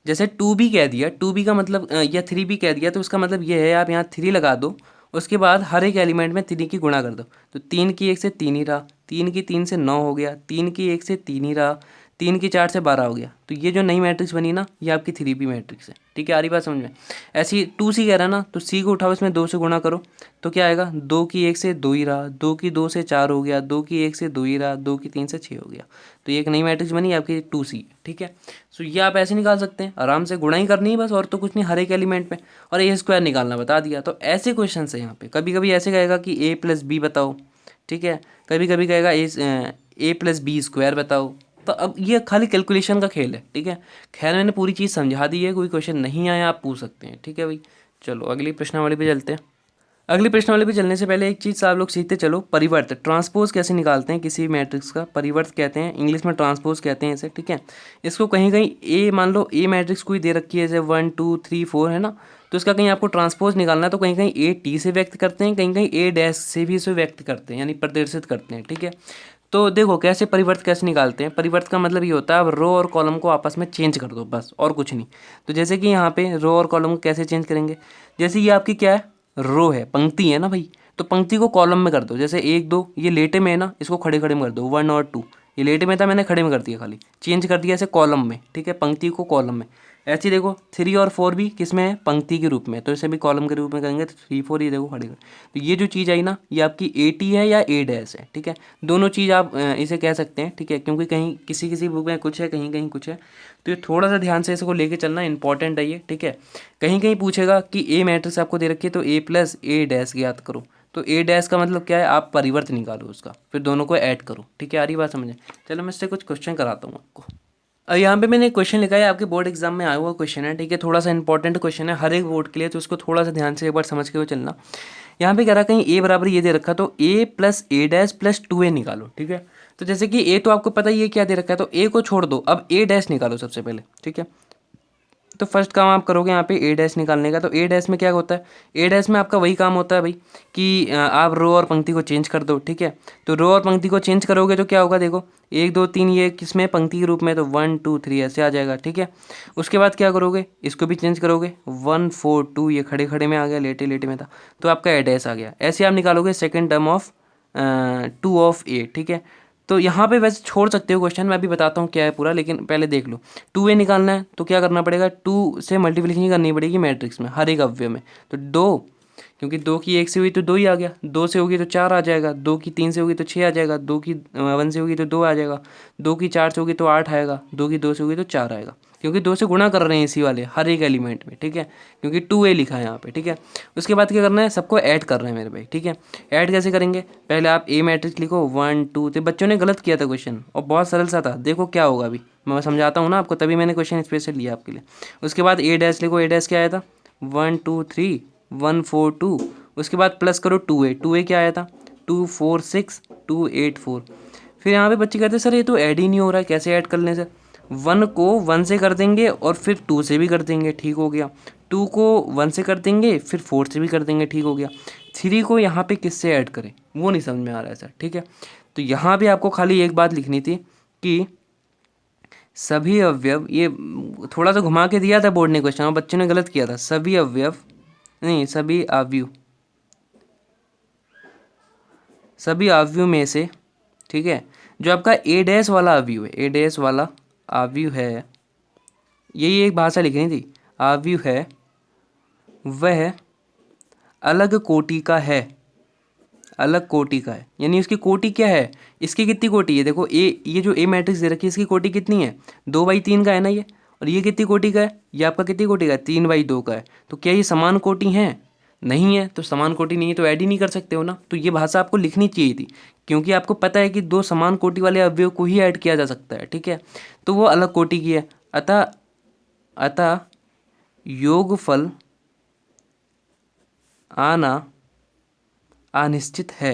जैसे 2b कह दिया, 2b का मतलब या 3b कह दिया, तो उसका मतलब ये है आप यहाँ 3 लगा दो, उसके बाद हर एक एलिमेंट में 3 की गुणा कर दो। तो 3 की 1 से 3 ही रहा, 3 की 3 से 9 हो गया, 3 की 1 से 3 ही रहा, 3 की 4 से 12 हो गया। तो ये जो नई मैट्रिक्स बनी ना, ये आपकी 3b मैट्रिक्स है, ठीक है। आ रही बात समझ में। ऐसी 2c कह रहा है ना, तो c को उठाओ, इसमें 2 से गुणा करो, तो क्या आएगा, 2 की 1 से 2 ही रहा, 2 की 2 से 4 हो गया, 2 की 1 से 2 ही रहा, 2 की 3 से 6 हो गया। तो ये एक नई मैट्रिक्स बनी आपकी 2c, ठीक है। सो ये आप ऐसे निकाल सकते हैं, आराम से गुणा ही करनी है बस, और तो कुछ नहीं, हर एक एलिमेंट में। और ए स्क्वायर निकालना बता दिया। तो ऐसे क्वेश्चन है यहाँ पे, कभी कभी ऐसे कहेगा कि a प्लस बी बताओ, ठीक है। कभी कभी कहेगा ए प्लस बी स्क्वायर बताओ, तो अब ये खाली कैलकुलेशन का खेल है, ठीक है। खैर मैंने पूरी चीज़ समझा दी है, कोई क्वेश्चन नहीं आया आप पूछ सकते हैं, ठीक है भाई। चलो अगली प्रश्नावली पे चलते हैं। अगली प्रश्नावली पे चलने से पहले एक चीज़ आप लोग सीखते चलो, परिवर्त ट्रांसपोज कैसे निकालते हैं किसी मैट्रिक्स का। परिवर्त कहते हैं, इंग्लिश में ट्रांसपोज कहते हैं इसे, ठीक है। इसको कहीं कहीं ए, मान लो ए मैट्रिक्स कोई दे रखी है जैसे 1 2 3 4 है ना, तो इसका कहीं आपको ट्रांसपोज निकालना है तो कहीं कहीं ए टी से व्यक्त करते हैं, कहीं कहीं ए डैश से भी इसे व्यक्त करते हैं, यानी प्रदर्शित करते हैं, ठीक है। तो देखो कैसे परिवर्त कैसे निकालते हैं। परिवर्त का मतलब ये होता है अब रो और कॉलम को आपस में चेंज कर दो, बस और कुछ नहीं। तो जैसे कि यहाँ पे रो और कॉलम को कैसे चेंज करेंगे, जैसे ये आपकी क्या है, रो है, पंक्ति है ना भाई, तो पंक्ति को कॉलम में कर दो। जैसे 1 2 ये लेटे में है ना, इसको खड़े खड़े में कर दो। 1 और 2 ये लेटे में था, मैंने खड़े में कर दिया, खाली चेंज कर दिया ऐसे कॉलम में, ठीक है, पंक्ति को कॉलम में। ऐसे ही देखो 3 और 4 भी किस में है, पंक्ति के रूप में, तो इसे भी कॉलम के रूप में करेंगे तो 3 4 ये देखो खड़े खड़े। तो ये जो चीज़ आई ना, ये आपकी ए टी है या ए डैश है, ठीक है। दोनों चीज़ आप इसे कह सकते हैं, ठीक है, क्योंकि कहीं किसी किसी बुक में कुछ है, कहीं कहीं कुछ है। तो ये थोड़ा सा ध्यान से इसको लेके चलना, इंपॉर्टेंट है ये, ठीक है। कहीं कहीं पूछेगा कि ए मैट्रिक्स आपको दे रखी है तो ए प्लस ए डैश ज्ञात करो। तो ए डैश का मतलब क्या है, आप परिवर्त निकालो उसका, फिर दोनों को ऐड करो, ठीक है। आ रही बात समझे। चलो मैं इससे कुछ क्वेश्चन कराता हूँ आपको। यहाँ पे मैंने क्वेश्चन लिखा है, आपके बोर्ड एग्जाम में आया हुआ क्वेश्चन है, ठीक है। थोड़ा सा इंपॉर्टेंट क्वेश्चन है हर एक बोर्ड के लिए, तो उसको थोड़ा सा ध्यान से एक बार समझ के वो चलना। यहाँ पे कह रहा कहीं ए बराबर ये दे रखा, तो ए प्लस ए डैश प्लस 2a निकालो, ठीक है। तो जैसे कि ए तो आपको पता ही है क्या दे रखा है, तो ए को छोड़ दो, अब ए डैश निकालो सबसे पहले, ठीक है। तो फर्स्ट काम आप करोगे यहाँ पे ए डैश निकालने का। तो ए डैश में क्या होता है, ए डैश में आपका वही काम होता है भाई कि आप रो और पंक्ति को चेंज कर दो, ठीक है। तो रो और पंक्ति को चेंज करोगे तो क्या होगा, देखो 1 2 3 ये किस में, पंक्ति के रूप में, तो 1 2 3 ऐसे आ जाएगा, ठीक है। उसके बाद क्या करोगे, इसको भी चेंज करोगे, 1 4 2 ये खड़े खड़े में आ गया, लेटे लेटे में था, तो आपका ए डैश आ गया। ऐसे आप निकालोगे सेकेंड टर्म ऑफ 2 ऑफ ए, ठीक है। तो यहाँ पे वैसे छोड़ सकते हो क्वेश्चन, मैं अभी बताता हूँ क्या है पूरा, लेकिन पहले देख लो। 2a निकालना है तो क्या करना पड़ेगा, 2 से मल्टीप्लिकेशन करनी पड़ेगी मैट्रिक्स में हर एक अवयव में। तो 2, क्योंकि 2 की 1 से हुई तो 2 ही आ गया, 2 से होगी तो 4 आ जाएगा, 2 की 3 से होगी तो 6 आ जाएगा, 2 की 1 से होगी तो 2 आ जाएगा, 2 की 4 से होगी तो 8 आएगा, 2 की 2 से होगी तो 4 आएगा, क्योंकि 2 से गुणा कर रहे हैं इसी वाले हर एक एलिमेंट में, ठीक है, क्योंकि 2a लिखा है यहाँ पे, ठीक है। उसके बाद क्या करना है, सबको ऐड कर रहे हैं मेरे भाई, ठीक है। ऐड कैसे करेंगे, पहले आप ए मैट्रिक्स लिखो 1 2, तो बच्चों ने गलत किया था क्वेश्चन और बहुत सरल सा था, देखो क्या होगा अभी मैं समझाता हूँ ना आपको, तभी मैंने क्वेश्चन स्पेशल लिया आपके लिए। उसके बाद ए डैश लिखो, ए डैश क्या आया था 1 2 3 1 4 2, उसके बाद प्लस करो 2a, 2a क्या आया था 2 4 6 2 8 4। फिर यहाँ पे बच्चे कहते हैं सर ये तो ऐड ही नहीं हो रहा है, कैसे ऐड कर लें सर। 1 को 1 से कर देंगे और फिर 2 से भी कर देंगे, ठीक हो गया। 2 को 1 से कर देंगे फिर 4 से भी कर देंगे, ठीक हो गया। 3 को यहाँ पे किससे ऐड करें वो नहीं समझ में आ रहा है सर, ठीक है। तो यहाँ पे आपको खाली एक बात लिखनी थी कि सभी अवयव, ये थोड़ा सा घुमा के दिया था बोर्ड ने क्वेश्चन और बच्चों ने गलत किया था, सभी अवयव नहीं, सभी अवयव में से, ठीक है, जो आपका ए डैश वाला अवयव है, ए डैश वाला अवयव है, यही एक भाषा लिखनी थी, अवयव है वह अलग कोटि का है, अलग कोटि का है, यानी उसकी कोटि क्या है, इसकी कितनी कोटि है, देखो ए, ये जो ए मैट्रिक्स दे रखी है इसकी कोटि कितनी है, 2/3 का है ना ये, और ये कितनी कोटि का है, ये आपका कितनी कोटि का है, 3/2 का है। तो क्या ये समान कोटि है, नहीं है, तो समान कोटि नहीं है तो ऐड ही नहीं कर सकते हो ना। तो ये भाषा आपको लिखनी चाहिए थी, क्योंकि आपको पता है कि 2 समान कोटि वाले अवयव को ही ऐड किया जा सकता है, ठीक है। तो वो अलग कोटि की है, अतः योगफल आना अनिश्चित है,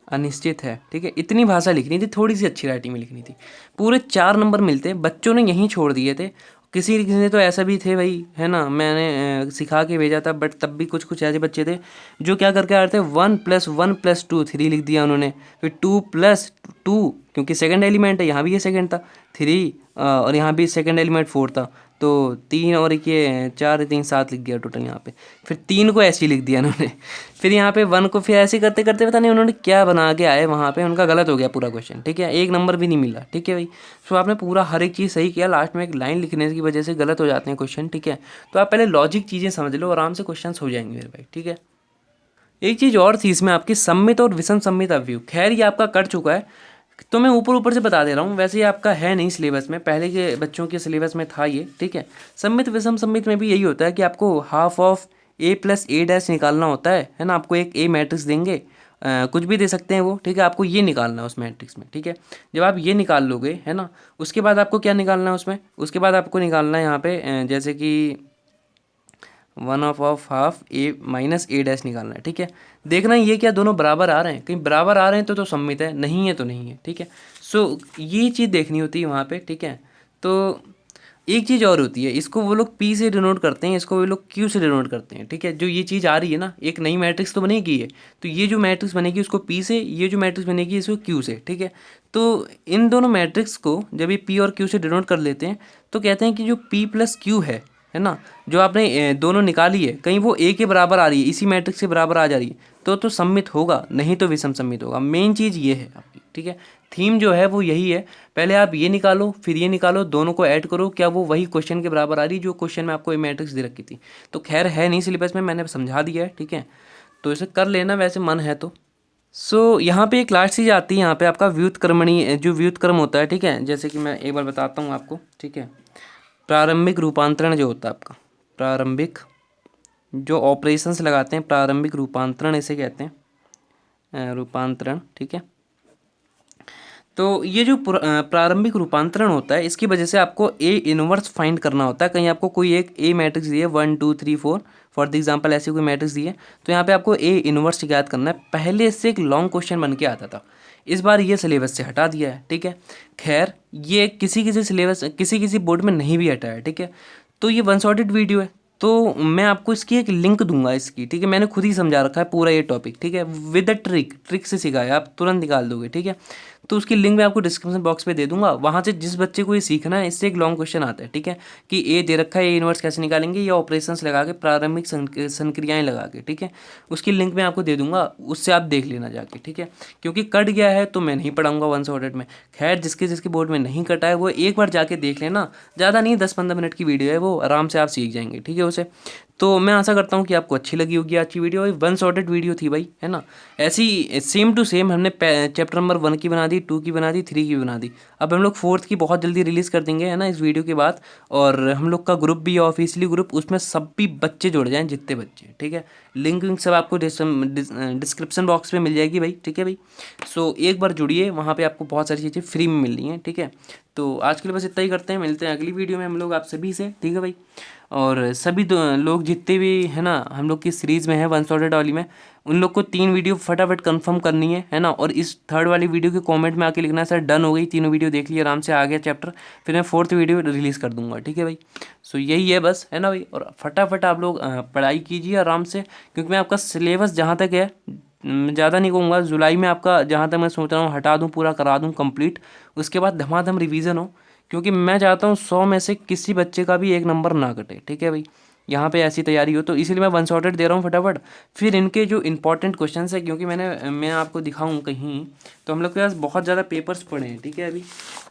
अनिश्चित है, ठीक है। इतनी भाषा लिखनी थी, थोड़ी सी अच्छी राइटिंग में लिखनी थी। पूरे 4 नंबर मिलते, बच्चों ने यहीं छोड़ दिए थे। किसी किसी ने तो ऐसा भी थे भाई, है ना, मैंने सिखा के भेजा था, बट तब भी कुछ कुछ ऐसे बच्चे थे जो क्या करके आ रहे थे, 1 + 1 + 2 3 लिख दिया उन्होंने, फिर 2 + 2 क्योंकि सेकंड एलिमेंट है, यहाँ भी ये सेकंड था 3 और यहाँ भी सेकंड एलिमेंट 4 था, तो 3 और ये 4 3 7 लिख दिया टोटल यहाँ पे। फिर 3 को ऐसे ही लिख दिया उन्होंने, फिर यहाँ पे 1 को फिर ऐसे करते करते पता नहीं उन्होंने क्या बना के आए वहाँ पे, उनका गलत हो गया पूरा क्वेश्चन, ठीक है, 1 नंबर भी नहीं मिला, ठीक है भाई। सो आपने पूरा हर एक चीज़ सही किया, लास्ट में एक लाइन लिखने की वजह से गलत हो जाते हैं क्वेश्चन, ठीक है। तो आप पहले लॉजिक चीज़ें समझ लो, आराम से क्वेश्चन हो जाएंगे मेरे भाई, ठीक है। एक चीज़ और थी इसमें आपकी सम्मित और विषम सम्मित अवयव, खैर ये आपका कट चुका है, तो मैं ऊपर ऊपर से बता दे रहा हूँ, वैसे ये आपका है नहीं सिलेबस में, पहले के बच्चों के सिलेबस में था ये, ठीक है। सम्मित विषम सम्मित में भी यही होता है कि आपको half of a + a dash निकालना होता है ना, आपको एक ए मैट्रिक्स देंगे कुछ भी दे सकते हैं वो, ठीक है। आपको ये निकालना है उस मैट्रिक्स में, ठीक है। जब आप ये निकाल लोगे, है ना, उसके बाद आपको क्या निकालना है उसमें, उसके बाद आपको निकालना है यहाँ पे जैसे कि 1/2 हाफ ए माइनस ए डैश निकालना है, ठीक है। देखना ये क्या दोनों बराबर आ रहे हैं, कहीं बराबर आ रहे हैं तो सम्मित है, नहीं है तो नहीं है, ठीक है। सो ये चीज़ देखनी होती है वहाँ पे, ठीक है। तो एक चीज़ और होती है, इसको वो लोग पी से डिनोट करते हैं, इसको वो लोग क्यू से डिनोट करते हैं, ठीक है। जो ये चीज़ आ रही है ना, एक नई मैट्रिक्स तो बनेगी है, तो ये जो मैट्रिक्स बनेगी उसको पी से, ये जो मैट्रिक्स बनेगी इसको क्यू से, ठीक है। तो इन दोनों मैट्रिक्स को जब ये पी और क्यू से डिनोट कर लेते हैं तो कहते हैं कि जो पी प्लस क्यू है ना, जो आपने दोनों निकाली है, कहीं वो ए के बराबर आ रही है, इसी मैट्रिक्स के बराबर आ जा रही है तो सम्मित होगा, नहीं तो विषम सम्मित होगा। मेन चीज़ ये है आपकी, ठीक है। थीम जो है वो यही है, पहले आप ये निकालो फिर ये निकालो, दोनों को ऐड करो, क्या वो वही क्वेश्चन के बराबर आ रही जो क्वेश्चन में आपको ये मैट्रिक्स दे रखी थी। तो खैर है नहीं सिलेबस में, मैंने समझा दिया है, ठीक है। तो इसे कर लेना वैसे मन है तो। यहाँ पे एक लास्ट चीज़ आती है, यहाँ पे आपका व्युत्क्रमणी, जो व्युत्क्रम होता है, ठीक है। जैसे कि मैं एक बार बताता हूँ आपको, ठीक है। प्रारंभिक रूपांतरण जो होता है आपका, प्रारंभिक जो ऑपरेशंस लगाते हैं, प्रारंभिक रूपांतरण इसे कहते हैं, रूपांतरण, ठीक है। तो ये जो प्रारंभिक रूपांतरण होता है, इसकी वजह से आपको ए इनवर्स फाइंड करना होता है। कहीं आपको कोई एक ए मैट्रिक्स दी है 1 2 3 4 फॉर द एग्जांपल, ऐसी कोई मैट्रिक्स दी है, तो यहाँ पे आपको ए इनवर्स ज्ञात करना है। पहले इससे एक लॉन्ग क्वेश्चन बन के आता था, इस बार ये सिलेबस से हटा दिया है, ठीक है। खैर ये किसी किसी सिलेबस, किसी किसी बोर्ड में नहीं भी हटा है, ठीक है। तो ये वन शॉटेड वीडियो है, तो मैं आपको इसकी एक लिंक दूंगा इसकी, ठीक है। मैंने खुद ही समझा रखा है पूरा ये टॉपिक, ठीक है, विद द ट्रिक से सिखाया, आप तुरंत निकाल दोगे, ठीक है। तो उसकी लिंक मैं आपको डिस्क्रिप्शन बॉक्स पे दे दूंगा, वहाँ से जिस बच्चे को ये सीखना है, इससे एक लॉन्ग क्वेश्चन आता है, ठीक है, कि ए दे रखा है, ए इनवर्स कैसे निकालेंगे, या ऑपरेशंस लगा के, प्रारंभिक संक्रियाएं लगा के, ठीक है। उसकी लिंक मैं आपको दे दूंगा, उससे आप देख लेना जाके, ठीक है। क्योंकि कट गया है तो मैं नहीं पढ़ाऊंगा वन शॉटेड में। खैर जिसके जिसके बोर्ड में नहीं कटा है वो एक बार जाके देख लेना, ज़्यादा नहीं, 10-15 मिनट की वीडियो है, वो आराम से आप सीख जाएंगे, ठीक है उसे। तो मैं आशा करता हूँ कि आपको अच्छी लगी होगी आज की वीडियो, वन शॉटेड वीडियो थी भाई, है ना। ऐसी सेम टू सेम हमने चैप्टर नंबर 1 की बना दी, 2 की बना दी, 3 की बना दी। अब हम लोग 4th की बहुत जल्दी रिलीज़ कर देंगे, है ना, इस वीडियो के बाद। और हम लोग का ग्रुप भी है, ऑफिशियली ग्रुप, उसमें सब भी बच्चे जुड़ जाएँ, जितने बच्चे, ठीक है। लिंक विंक सब आपको डिस्क्रिप्शन बॉक्स में मिल जाएगी भाई, ठीक है भाई। सो एक बार जुड़िए, वहाँ पे आपको बहुत सारी चीज़ें फ्री में मिल रही हैं, ठीक है। तो आज के लिए बस इतना ही करते हैं, मिलते हैं अगली वीडियो में हम लोग आप सभी से, ठीक है भाई। और सभी लोग जितने भी है ना हम लोग की सीरीज़ में है वन शॉटेड वाली में, उन लोग को 3 वीडियो फटाफट कंफर्म करनी है ना। और इस 3rd वाली वीडियो के कमेंट में आके लिखना है सर डन हो गई, 3 वीडियो देख ली, आराम से आ गया चैप्टर, फिर मैं 4th वीडियो रिलीज़ कर दूंगा, ठीक है भाई। सो यही है बस, है ना भाई। और फटाफट आप लोग पढ़ाई कीजिए आराम से, क्योंकि मैं आपका सिलेबस जहाँ तक है, ज़्यादा नहीं कहूँगा, जुलाई में आपका जहाँ तक मैं सोच रहा हूँ हटा दूँ, पूरा करा दूँ कंप्लीट, उसके बाद धमाधम रिवीजन हो, क्योंकि मैं चाहता हूँ 100 में से किसी बच्चे का भी एक नंबर ना कटे, ठीक है भाई। यहाँ पे ऐसी तैयारी हो, तो इसीलिए मैं वन शॉटेड दे रहा हूँ फटाफट। फिर इनके जो इंपॉर्टेंट क्वेश्चंस है, क्योंकि मैं आपको दिखाऊँ कहीं, तो हम लोग के पास बहुत ज़्यादा पेपर्स पड़े हैं, ठीक है। अभी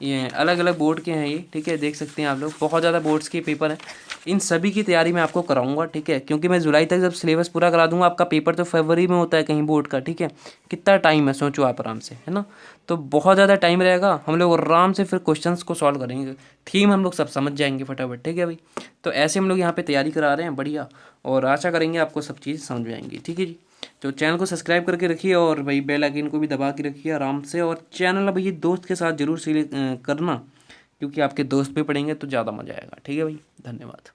ये अलग अलग बोर्ड के हैं ये, ठीक है, देख सकते हैं आप लोग, बहुत ज़्यादा बोर्ड्स के पेपर हैं। इन सभी की तैयारी मैं आपको कराऊंगा, ठीक है, क्योंकि मैं जुलाई तक जब सिलेबस पूरा करा दूंगा, आपका पेपर तो फरवरी में होता है कहीं बोर्ड का, ठीक है। कितना टाइम है सोचो आप आराम से, है ना। तो बहुत ज़्यादा टाइम रहेगा, हम लोग आराम से फिर क्वेश्चंस को सॉल्व करेंगे, थीम हम लोग सब समझ जाएंगे फटाफट, ठीक है भाई। तो ऐसे हम लोग यहाँ पे तैयारी करा रहे हैं बढ़िया, और आशा करेंगे आपको सब चीज़ समझ में आएंगी, ठीक है जी। तो चैनल को सब्सक्राइब करके रखिए, और भाई बेल आइकन को भी दबा के रखिए आराम से। और चैनल भाई दोस्त के साथ जरूर शेयर करना, क्योंकि आपके दोस्त भी पढ़ेंगे तो ज़्यादा मज़ा आएगा, ठीक है भाई। धन्यवाद।